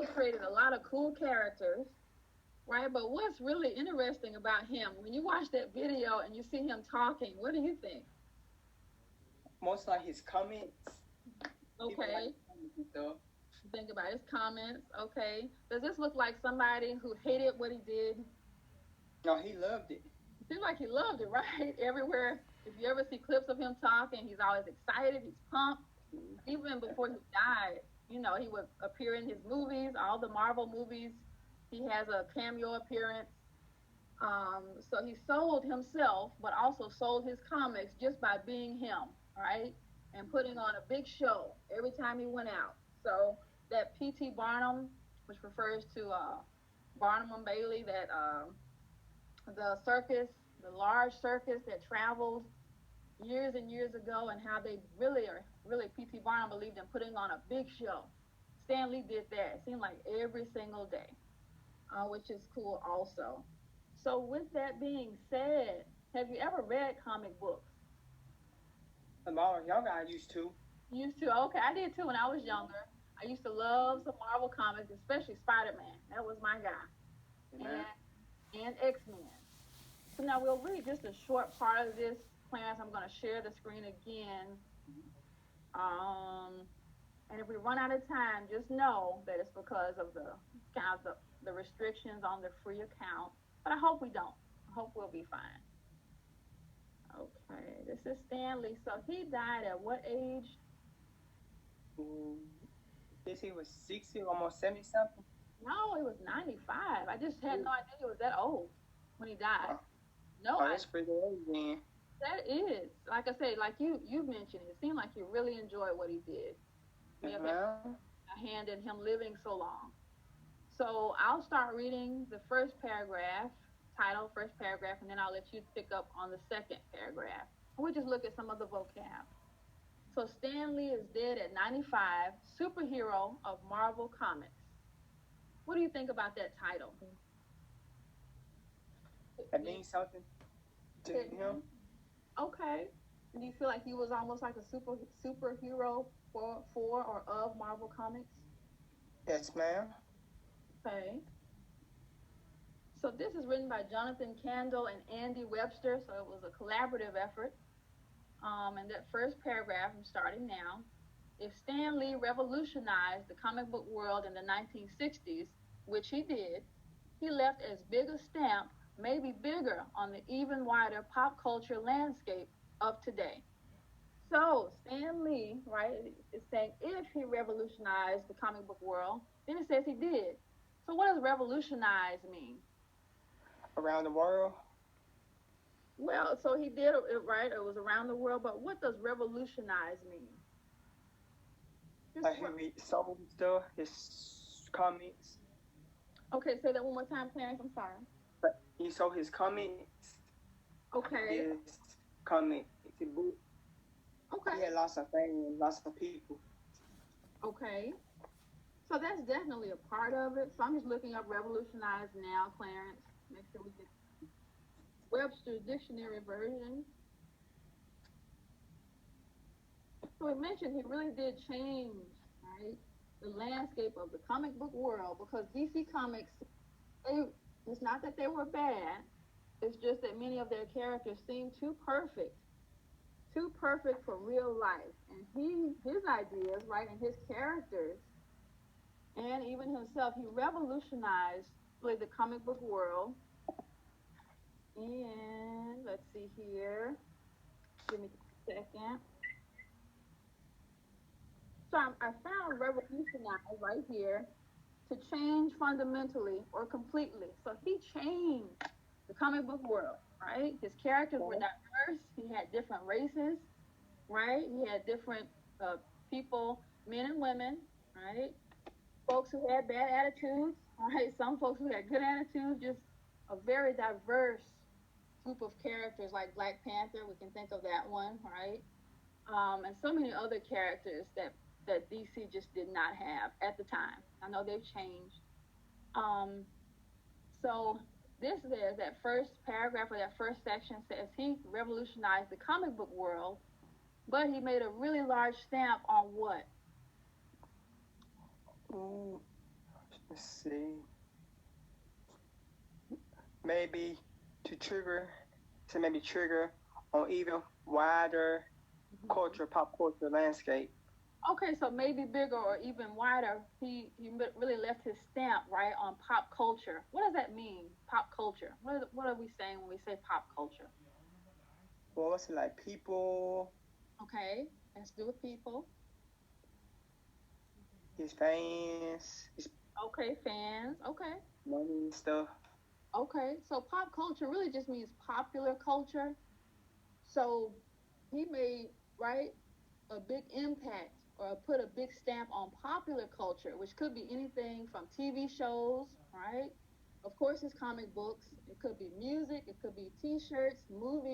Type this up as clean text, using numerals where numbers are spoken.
co-created a lot of cool characters, right? But what's really interesting about him, when you watch that video and you see him talking, what do you think? Most like his comments. People like Okay, his comments and stuff. think about his comments. Okay, does this look like somebody who hated what he did? No, he loved it. Seems like he loved it, right? Everywhere. If you ever see clips of him talking, he's always excited. He's pumped. Even before he died, he would appear in his movies, all the Marvel movies. He has a cameo appearance. So he sold himself, but also sold his comics just by being him, right? And putting on a big show every time he went out. So that P.T. Barnum, which refers to Barnum and Bailey, that the circus, the large circus that travels years and years ago, and how they really P.T. Barnum believed in putting on a big show. Stan Lee did that. It seemed like every single day, which is cool also. So with that being said, have you ever read comic books? When I was younger, I used to. You used to? Okay, I did too when I was younger. I used to love some Marvel comics, especially Spider-Man. That was my guy. Man. And X-Men. So now we'll read just a short part of this, Clarence. I'm going to share the screen again. Um, and if we run out of time, just know that it's because of the restrictions on the free account. But I hope we don't. I hope we'll be fine. Okay, this is Stanley. So he died at what age? This he was 60, almost 70 something. No, he was 95. I just had no idea he was that old when he died. No, Oh, that's pretty old then. that is, like I said, like you mentioned, it seemed like you really enjoyed what he did. You have a hand in him living so long. So I'll start reading the first paragraph, title, first paragraph, and then I'll let you pick up on the second paragraph. We'll just look at some of the vocab. So Stan Lee is dead at 95, superhero of Marvel Comics. What do you think about that title? That means something to him. Okay. Do you feel like he was almost like a superhero for or of Marvel Comics? Yes, ma'am. Okay. So this is written by Jonathan Candle and Andy Webster, so it was a collaborative effort. And that first paragraph, I'm starting now. If Stan Lee revolutionized the comic book world in the 1960s, which he did, he left as big a stamp, maybe bigger, on the even wider pop culture landscape of today. So Stan Lee, right, is saying if he revolutionized the comic book world, then it says he did. So what does revolutionize mean? Around the world. Well, so he did it, right? It was around the world, but what does revolutionize mean? Like he sold stuff, his comics. Okay, say that one more time, Clarence. I'm sorry. But he sold his comics. Okay. His comics, his book. Okay. He had lots of fans, lots of people. Okay. So that's definitely a part of it. So I'm just looking up revolutionize now, Clarence. Make sure we get Webster's dictionary version. So it mentioned he really did change, right, the landscape of the comic book world, because DC Comics, it's not that they were bad, it's just that many of their characters seemed too perfect for real life. And his ideas, right, and his characters, and even himself, he revolutionized really the comic book world. And let's see here. Give me a second. So I found revolutionize right here, to change fundamentally or completely. So he changed the comic book world, right? His characters were diverse. He had different races, right? He had different people, men and women, right? Folks who had bad attitudes, right? Some folks who had good attitudes, just a very diverse group of characters like Black Panther. We can think of that one, right? And so many other characters that DC just did not have at the time. I know they've changed. Um, so this is that first paragraph or that first section says he revolutionized the comic book world, but he made a really large stamp on what? let's see, maybe to trigger, to maybe trigger on even wider culture, pop culture landscape. Okay, so maybe bigger or even wider. He really left his stamp right on pop culture. What does that mean? Pop culture. What are we saying when we say pop culture? Well, what's it like? People, Okay, has to do with people. his fans, his Okay, fans. Okay, money and stuff. okay. So pop culture really just means popular culture. So he made right a big impact or put a big stamp on popular culture, which could be anything from TV shows, right? Of course, his comic books. It could be music. It could be T-shirts, movies.